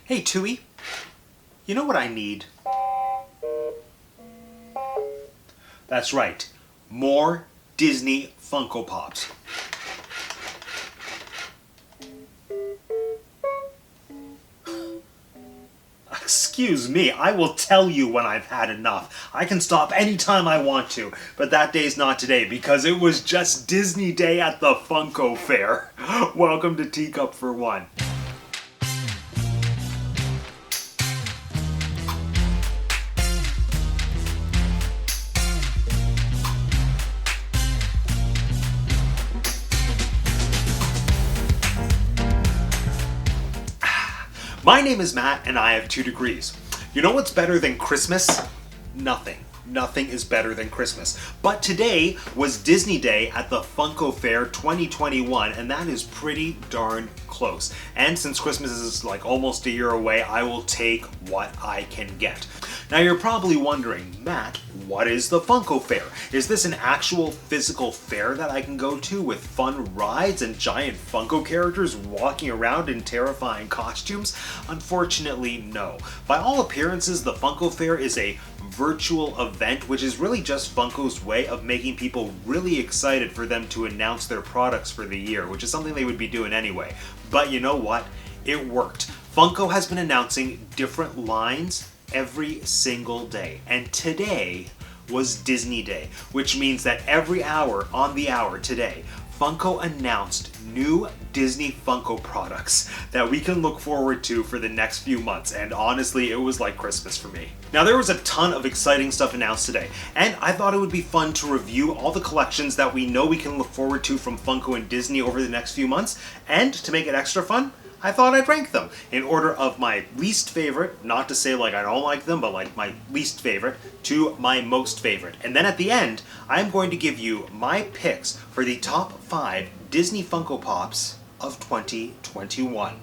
Hey Tui, you know what I need? That's right, more Disney Funko Pops. Excuse me, I will tell you when I've had enough. I can stop anytime I want to, but that day's not today because it was just Disney Day at the Funko Fair. Welcome to Teacup For One. My name is Matt and I have 2 degrees. You know what's better than Christmas? Nothing. Nothing is better than Christmas. But today was Disney Day at the Funko Fair 2021, and that is pretty darn close. And since Christmas is like almost a year away, I will take what I can get. Now you're probably wondering, Matt, what is the Funko Fair? Is this an actual physical fair that I can go to with fun rides and giant Funko characters walking around in terrifying costumes? Unfortunately, no. By all appearances, the Funko Fair is a virtual event, which is really just Funko's way of making people really excited for them to announce their products for the year, which is something they would be doing anyway. But you know what? It worked. Funko has been announcing different lines every single day, and today was Disney Day, which means that every hour on the hour today, Funko announced new Disney Funko products that we can look forward to for the next few months, and honestly, it was like Christmas for me. Now, there was a ton of exciting stuff announced today, and I thought it would be fun to review all the collections that we know we can look forward to from Funko and Disney over the next few months, and to make it extra fun, I thought I'd rank them in order of my least favorite, not to say like I don't like them, but like my least favorite, to my most favorite. And then at the end, I'm going to give you my picks for the top 5 Disney Funko Pops of 2021.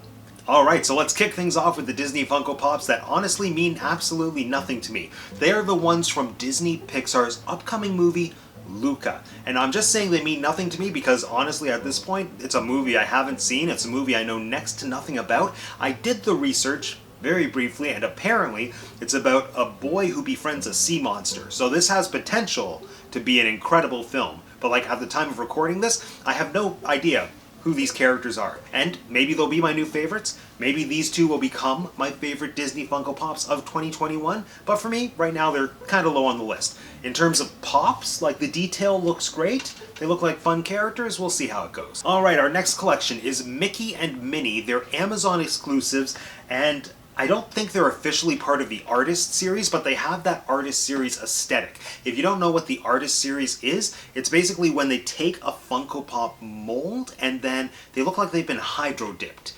Alright, so let's kick things off with the Disney Funko Pops that honestly mean absolutely nothing to me. They are the ones from Disney Pixar's upcoming movie, Luca. And I'm just saying they mean nothing to me because honestly at this point, it's a movie I haven't seen, it's a movie I know next to nothing about. I did the research very briefly, and apparently it's about a boy who befriends a sea monster. So this has potential to be an incredible film. But like at the time of recording this, I have no idea who these characters are. And maybe they'll be my new favorites. Maybe these 2 will become my favorite Disney Funko Pops of 2021. But for me, right now, they're kind of low on the list. In terms of pops, like the detail looks great. They look like fun characters. We'll see how it goes. Alright, our next collection is Mickey and Minnie. They're Amazon exclusives, and I don't think they're officially part of the Artist series, but they have that Artist series aesthetic. If you don't know what the Artist series is, it's basically when they take a Funko Pop mold and then they look like they've been hydro-dipped.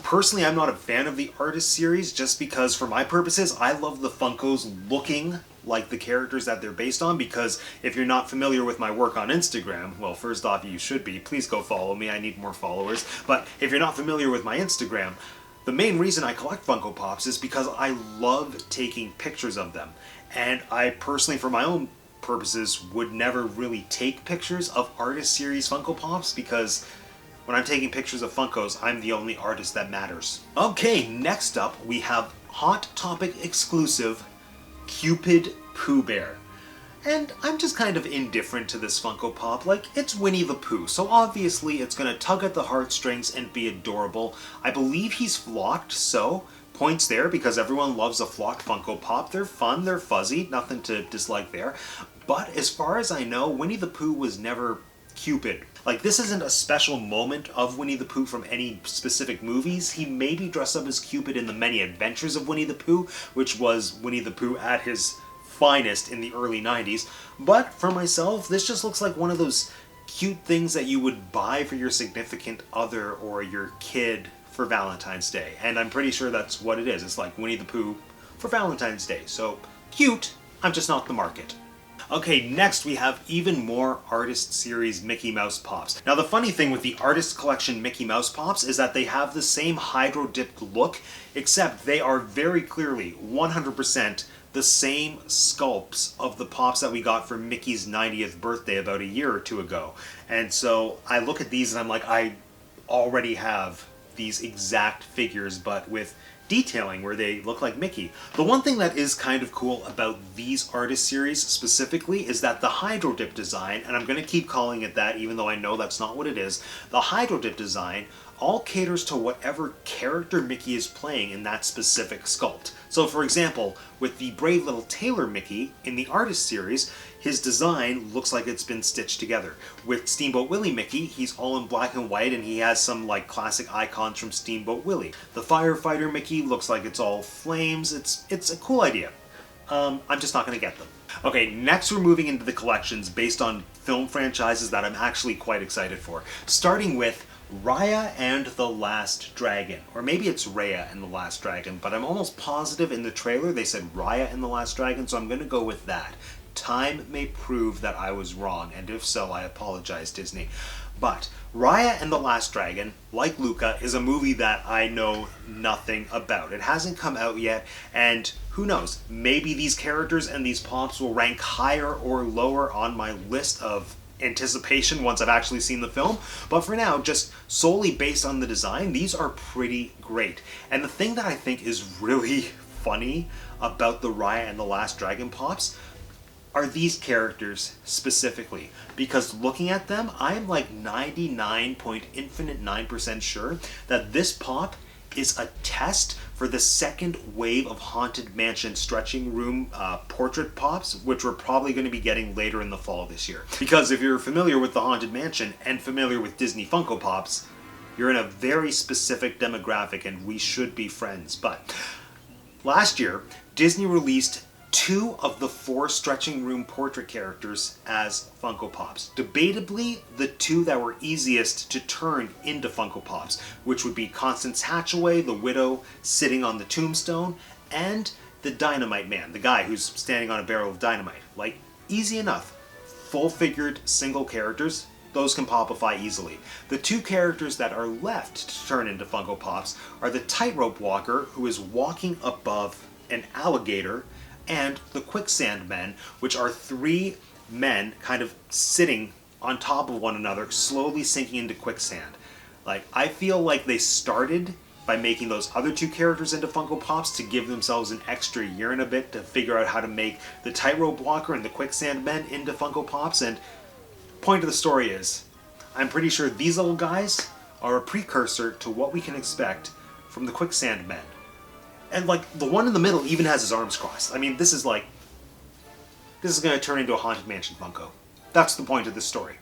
Personally, I'm not a fan of the Artist series just because, for my purposes, I love the Funkos looking like the characters that they're based on, because if you're not familiar with my work on Instagram, well, first off, you should be. Please go follow me. I need more followers. But if you're not familiar with my Instagram, the main reason I collect Funko Pops is because I love taking pictures of them. And I personally, for my own purposes, would never really take pictures of Artist Series Funko Pops because when I'm taking pictures of Funkos, I'm the only artist that matters. Okay, next up we have Hot Topic exclusive Cupid Pooh Bear. And I'm just kind of indifferent to this Funko Pop. Like, it's Winnie the Pooh, so obviously it's gonna tug at the heartstrings and be adorable. I believe he's flocked, so points there because everyone loves a flocked Funko Pop. They're fun, they're fuzzy, nothing to dislike there. But as far as I know, Winnie the Pooh was never Cupid. Like, this isn't a special moment of Winnie the Pooh from any specific movies. He maybe dressed up as Cupid in The Many Adventures of Winnie the Pooh, which was Winnie the Pooh at his finest in the early 90s. But for myself, this just looks like one of those cute things that you would buy for your significant other or your kid for Valentine's Day. And I'm pretty sure that's what it is. It's like Winnie the Pooh for Valentine's Day. So, cute, I'm just not the market. Okay, next we have even more Artist Series Mickey Mouse Pops. Now the funny thing with the Artist Collection Mickey Mouse Pops is that they have the same hydro-dipped look, except they are very clearly 100% the same sculpts of the Pops that we got for Mickey's 90th birthday about a year or 2 ago. And so I look at these and I'm like, I already have these exact figures, but with detailing where they look like Mickey. The one thing that is kind of cool about these artist series specifically is that the Hydro Dip design, and I'm going to keep calling it that even though I know that's not what it is, the Hydro Dip design all caters to whatever character Mickey is playing in that specific sculpt. So for example, with the Brave Little Tailor Mickey in the artist series, his design looks like it's been stitched together. With Steamboat Willie Mickey, he's all in black and white and he has some like classic icons from Steamboat Willie. The Firefighter Mickey looks like it's all flames. It's a cool idea. I'm just not going to get them. Okay, next we're moving into the collections based on film franchises that I'm actually quite excited for. Starting with Raya and the Last Dragon. Or maybe it's Raya and the Last Dragon, but I'm almost positive in the trailer they said Raya and the Last Dragon, so I'm going to go with that. Time may prove that I was wrong, and if so, I apologize, Disney. But Raya and the Last Dragon, like Luca, is a movie that I know nothing about. It hasn't come out yet, and who knows, maybe these characters and these pops will rank higher or lower on my list of anticipation once I've actually seen the film. But for now, just solely based on the design, these are pretty great. And the thing that I think is really funny about the Raya and the Last Dragon pops are these characters specifically, because looking at them, I'm like 99.9% sure that this pop is a test for the second wave of Haunted Mansion stretching room portrait pops, which we're probably going to be getting later in the fall this year. Because if you're familiar with the Haunted Mansion and familiar with Disney Funko Pops, you're in a very specific demographic and we should be friends. But last year, Disney released 2 of the 4 stretching room portrait characters as Funko Pops. Debatably, the 2 that were easiest to turn into Funko Pops, which would be Constance Hatchaway, the widow sitting on the tombstone, and the Dynamite Man, the guy who's standing on a barrel of dynamite. Like, easy enough. Full-figured single characters, those can popify easily. The 2 characters that are left to turn into Funko Pops are the Tightrope Walker, who is walking above an alligator, and the Quicksand Men, which are 3 men kind of sitting on top of one another, slowly sinking into quicksand. Like, I feel like they started by making those other 2 characters into Funko Pops to give themselves an extra year and a bit to figure out how to make the Tightrope Walker and the Quicksand Men into Funko Pops, and point of the story is, I'm pretty sure these little guys are a precursor to what we can expect from the Quicksand Men. And like, the one in the middle even has his arms crossed. I mean, this is going to turn into a Haunted Mansion Funko. That's the point of this story.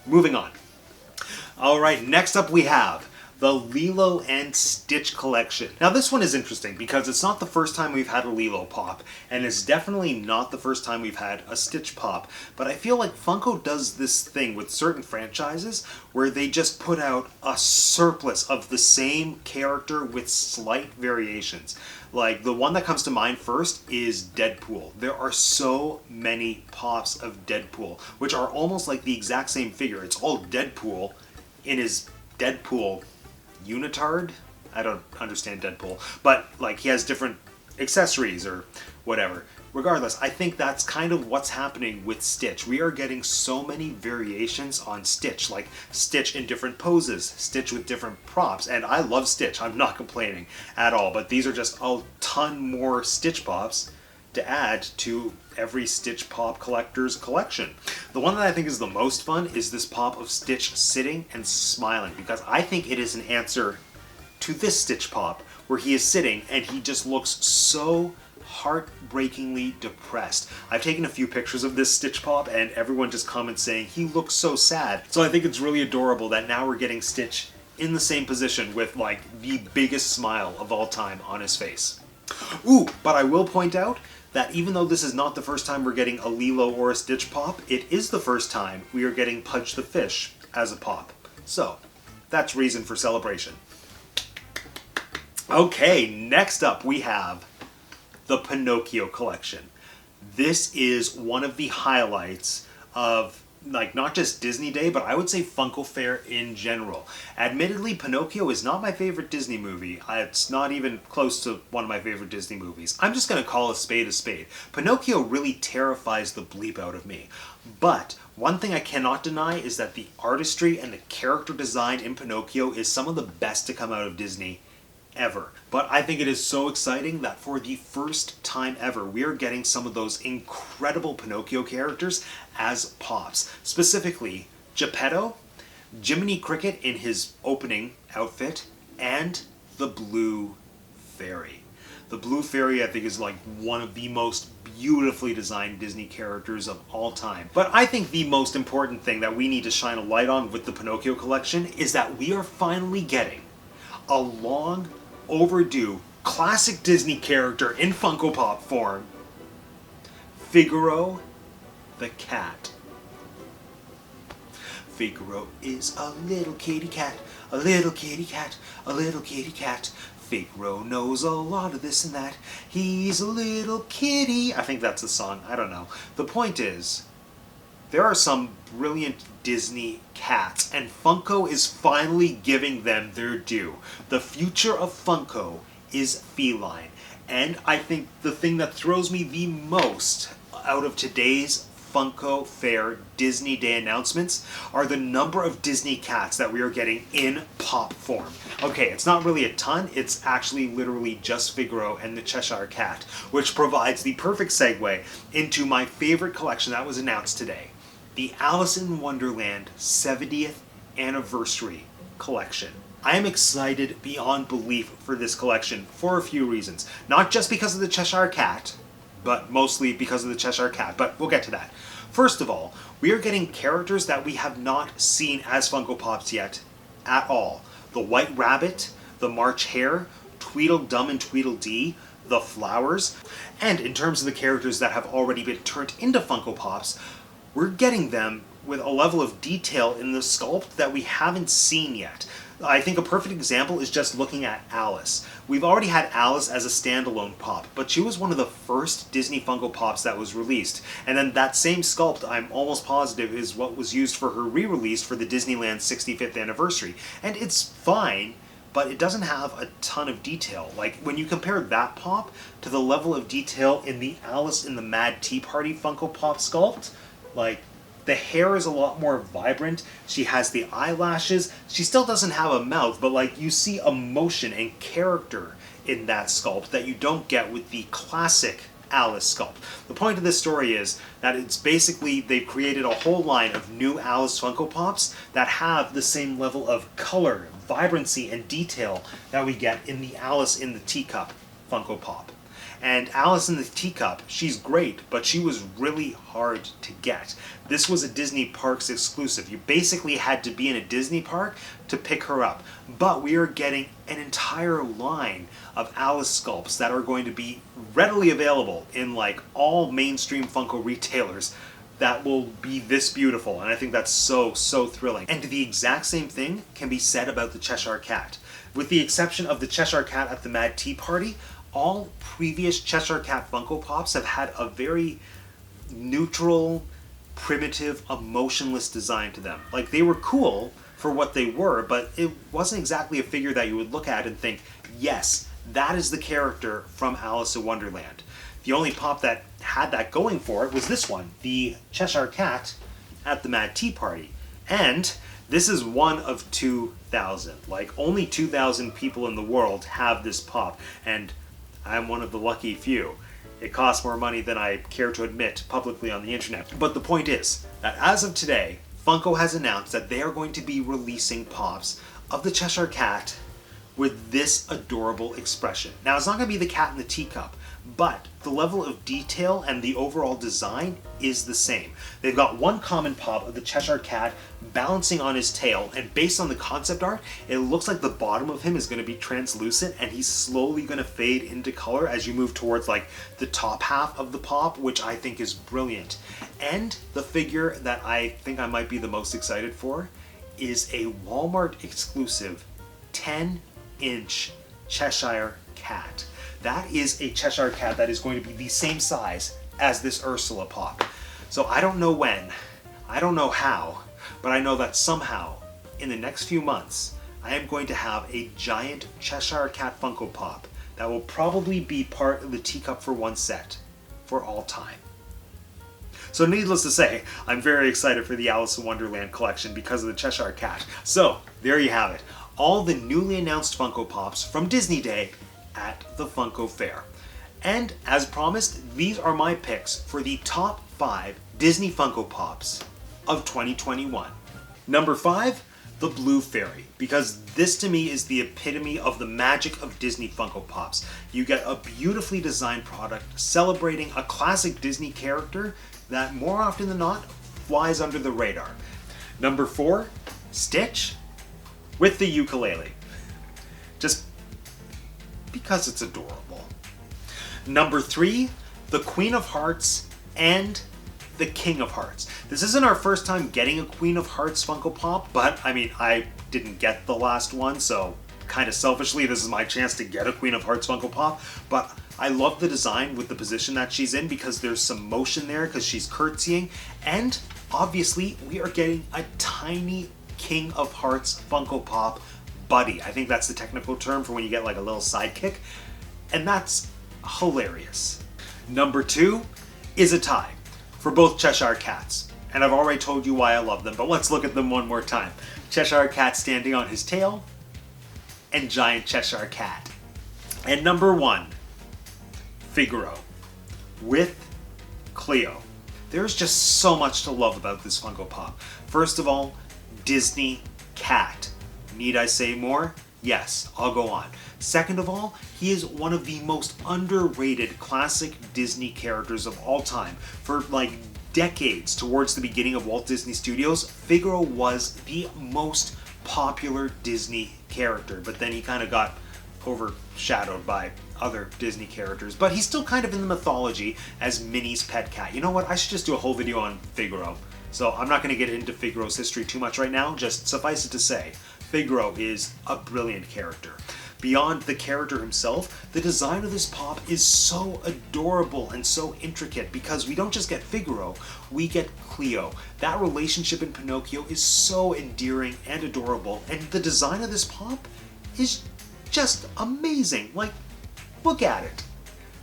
Moving on. Alright, next up we have the Lilo and Stitch collection. Now this one is interesting because it's not the first time we've had a Lilo pop, and it's definitely not the first time we've had a Stitch pop, but I feel like Funko does this thing with certain franchises where they just put out a surplus of the same character with slight variations. Like, the one that comes to mind first is Deadpool. There are so many pops of Deadpool, which are almost like the exact same figure. It's all Deadpool in his Deadpool unitard? I don't understand Deadpool, but like, he has different accessories or whatever. Regardless, I think that's kind of what's happening with Stitch. We are getting so many variations on Stitch, like Stitch in different poses, Stitch with different props, and I love Stitch, I'm not complaining at all, but these are just a ton more Stitch pops to add to every Stitch Pop collector's collection. The one that I think is the most fun is this pop of Stitch sitting and smiling, because I think it is an answer to this Stitch pop, where he is sitting and he just looks so heartbreakingly depressed. I've taken a few pictures of this Stitch pop and everyone just comments saying he looks so sad. So I think it's really adorable that now we're getting Stitch in the same position with like the biggest smile of all time on his face. Ooh, but I will point out that even though this is not the first time we're getting a Lilo or a Stitch pop, it is the first time we are getting Pudge the Fish as a pop. So, that's reason for celebration. Okay, next up we have the Pinocchio collection. This is one of the highlights of, like, not just Disney Day, but I would say Funko Fair in general. Admittedly, Pinocchio is not my favorite Disney movie. It's not even close to one of my favorite Disney movies. I'm just going to call a spade a spade. Pinocchio really terrifies the bleep out of me. But One thing I cannot deny is that the artistry and the character design in Pinocchio is some of the best to come out of Disney ever. But I think it is so exciting that for the first time ever, we are getting some of those incredible Pinocchio characters as Pops. Specifically, Geppetto, Jiminy Cricket in his opening outfit, and the Blue Fairy. The Blue Fairy, I think, is like one of the most beautifully designed Disney characters of all time. But I think the most important thing that we need to shine a light on with the Pinocchio collection is that we are finally getting a long overdue classic Disney character in Funko Pop form, Figaro the cat. Figaro is a little kitty cat, a little kitty cat, a little kitty cat. Figaro knows a lot of this and that. He's a little kitty. I think that's the song. I don't know. The point is, there are some brilliant Disney cats, and Funko is finally giving them their due. The future of Funko is feline. And I think the thing that throws me the most out of today's Funko Fair Disney Day announcements are the number of Disney cats that we are getting in pop form. Okay, it's not really a ton, it's actually literally just Figaro and the Cheshire Cat, which provides the perfect segue into my favorite collection that was announced today, the Alice in Wonderland 70th Anniversary Collection. I am excited beyond belief for this collection for a few reasons. Not just because of the Cheshire Cat, but mostly because of the Cheshire Cat, but we'll get to that. First of all, we are getting characters that we have not seen as Funko Pops yet at all. The White Rabbit, the March Hare, Tweedledum and Tweedledee, the Flowers, and in terms of the characters that have already been turned into Funko Pops, we're getting them with a level of detail in the sculpt that we haven't seen yet. I think a perfect example is just looking at Alice. We've already had Alice as a standalone pop, but she was one of the first Disney Funko Pops that was released. And then that same sculpt, I'm almost positive, is what was used for her re-release for the Disneyland 65th anniversary. And it's fine, but it doesn't have a ton of detail. Like, when you compare that pop to the level of detail in the Alice in the Mad Tea Party Funko Pop sculpt, like, the hair is a lot more vibrant. She has the eyelashes. She still doesn't have a mouth, but like you see emotion and character in that sculpt that you don't get with the classic Alice sculpt. The point of this story is that it's basically they've created a whole line of new Alice Funko Pops that have the same level of color, vibrancy, and detail that we get in the Alice in the Teacup Funko Pop. And Alice in the Teacup, she's great, but she was really hard to get. This was a Disney Parks exclusive. You basically had to be in a Disney park to pick her up. But we are getting an entire line of Alice sculpts that are going to be readily available in like all mainstream Funko retailers that will be this beautiful. And I think that's so thrilling. And the exact same thing can be said about the Cheshire Cat. With the exception of the Cheshire Cat at the Mad Tea Party, all previous Cheshire Cat Funko Pops have had a very neutral, primitive, emotionless design to them. Like, they were cool for what they were, but it wasn't exactly a figure that you would look at and think, yes, that is the character from Alice in Wonderland. The only pop that had that going for it was this one, the Cheshire Cat at the Mad Tea Party. And this is one of 2,000. Like, only 2,000 people in the world have this pop, and I'm one of the lucky few. It costs more money than I care to admit publicly on the internet. But the point is that as of today, Funko has announced that they are going to be releasing pops of the Cheshire Cat with this adorable expression. Now, it's not going to be the cat in the teacup, but the level of detail and the overall design is the same. They've got one common pop of the Cheshire Cat balancing on his tail, and based on the concept art, it looks like the bottom of him is going to be translucent and he's slowly going to fade into color as you move towards like the top half of the pop, which I think is brilliant. And the figure that I think I might be the most excited for is a Walmart exclusive 10-inch Cheshire Cat. That is a Cheshire Cat that is going to be the same size as this Ursula pop. So I don't know when, I don't know how, but I know that somehow, in the next few months, I am going to have a giant Cheshire Cat Funko Pop that will probably be part of the Teacup For One set for all time. So needless to say, I'm very excited for the Alice in Wonderland collection because of the Cheshire Cat. So there you have it. All the newly announced Funko Pops from Disney Day at the Funko Fair. And as promised, these are my picks for the top 5 Disney Funko Pops of 2021. Number 5, the Blue Fairy, because this to me is the epitome of the magic of Disney Funko Pops. You get a beautifully designed product celebrating a classic Disney character that more often than not flies under the radar. Number 4, Stitch with the ukulele. Just because it's adorable. Number 3, the Queen of Hearts and the King of Hearts. This isn't our first time getting a Queen of Hearts Funko Pop, but I mean, I didn't get the last one, so kind of selfishly, this is my chance to get a Queen of Hearts Funko Pop. But I love the design with the position that she's in because there's some motion there because she's curtsying. And obviously, we are getting a tiny King of Hearts Funko Pop buddy. I think that's the technical term for when you get like a little sidekick. And that's hilarious. Number 2 is a tie for both Cheshire Cats. And I've already told you why I love them, but let's look at them one more time. Cheshire Cat standing on his tail, and Giant Cheshire Cat. And number 1, Figaro with Cleo. There's just so much to love about this Funko Pop. First of all, Disney cat. Need I say more? Yes, I'll go on. Second of all, he is one of the most underrated classic Disney characters of all time. For like decades towards the beginning of Walt Disney Studios, Figaro was the most popular Disney character, but then he kind of got overshadowed by other Disney characters. But he's still kind of in the mythology as Minnie's pet cat. You know what? I should just do a whole video on Figaro. So I'm not going to get into Figaro's history too much right now, just suffice it to say, Figaro is a brilliant character. Beyond the character himself, the design of this pop is so adorable and so intricate because we don't just get Figaro, we get Cleo. That relationship in Pinocchio is so endearing and adorable, and the design of this pop is just amazing. Like, look at it.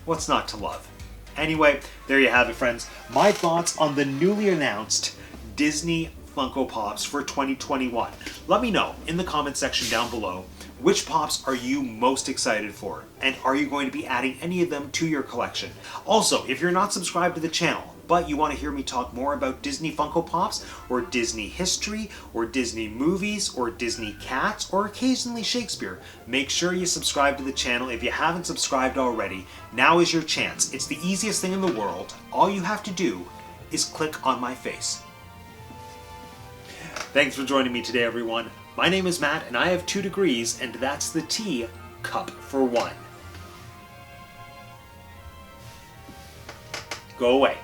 What's not to love? Anyway, there you have it, friends. My thoughts on the newly announced Disney Funko Pops for 2021. Let me know in the comment section down below, which Pops are you most excited for? And are you going to be adding any of them to your collection? Also, if you're not subscribed to the channel, but you want to hear me talk more about Disney Funko Pops, or Disney history, or Disney movies, or Disney cats, or occasionally Shakespeare, make sure you subscribe to the channel. If you haven't subscribed already, now is your chance. It's the easiest thing in the world. All you have to do is click on my face. Thanks for joining me today, everyone. My name is Matt, and I have 2 degrees, and that's the Teacup For One. Go away.